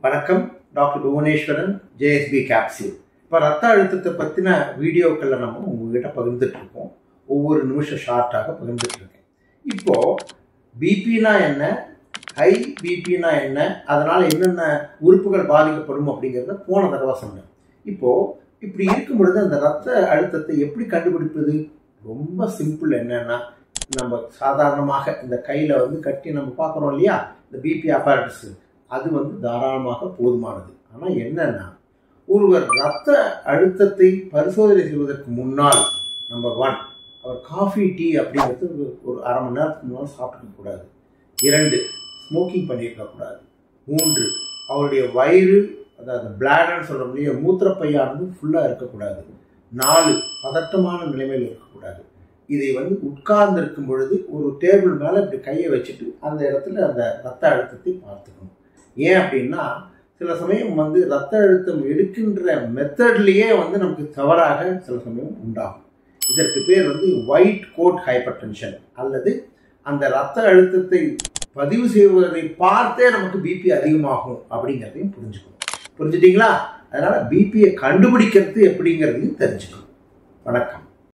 வணக்கம். Doctor Bhuvaneswaran, JSP capsule. இப்போ ரத்த அழுத்தத்தை பற்றின வீடியோக்களை நம்ம உங்ககிட்ட பகிர்ந்துட்டுருக்கோம். ஒவ்வொரு நிமிஷம் ஷார்ட்டாக பகிர்ந்துட்டுருக்கேன். இப்போது பிபினா என்ன, ஹை பிபினா என்ன, அதனால் என்னென்ன உறுப்புகள் பாதிக்கப்படும் அப்படிங்கிறத போன தடவை சொன்னேன். இப்போது இப்படி இருக்கும் பொழுது அந்த ரத்த அழுத்தத்தை எப்படி கண்டுபிடிப்பது? ரொம்ப சிம்பிள். என்னன்னா, நம்ம சாதாரணமாக இந்த கையில் கட்டி நம்ம பார்க்குறோம் இல்லையா, இந்த பிபி அப்பாரட்டஸ், அது தாராளமாக போதுமானது. ஆனால் என்னன்னா, ஒருவர் ரத்த அழுத்தத்தை பரிசோதனை செய்வதற்கு முன்னால் நம்பர் 1, அவர் காஃபி டீ அப்படிங்கிறது ஒரு அரை மணி நேரத்துக்கு முன்னால் சாப்பிட்டுக்கூடாது. 2, ஸ்மோக்கிங் பண்ணியிருக்கக்கூடாது. 3, அவருடைய வயிறு, அதாவது பிளாடர்னு சொல்கிற முடிய மூத்திரப்பையானது ஃபுல்லாக இருக்கக்கூடாது. 4, பதட்டமான நிலைமையில் இருக்கக்கூடாது. இதை உட்கார்ந்து இருக்கும் பொழுது ஒரு டேபிள் மேலே இப்படி கையை வச்சுட்டு அந்த இடத்துல அந்த ரத்த அழுத்தத்தை பார்த்துக்கணும். ஏன் அப்படின்னா, சில சமயம் ரத்த அழுத்தம் எடுக்கின்ற மெத்தட்லேயே நமக்கு தவறாக சில சமயம் உண்டாகும். இதற்கு பேர் ஒயிட் கோட் ஹைப்பர் டென்ஷன், அல்லது அந்த ரத்த அழுத்தத்தை பதிவு செய்வதை பார்த்தே நமக்கு பிபி அதிகமாகும் அப்படிங்கிறதையும் புரிஞ்சுக்கணும். புரிஞ்சுட்டீங்களா? அதனால் பிபியை கண்டுபிடிக்கிறது எப்படிங்கிறதையும் தெரிஞ்சுக்கணும். வணக்கம்.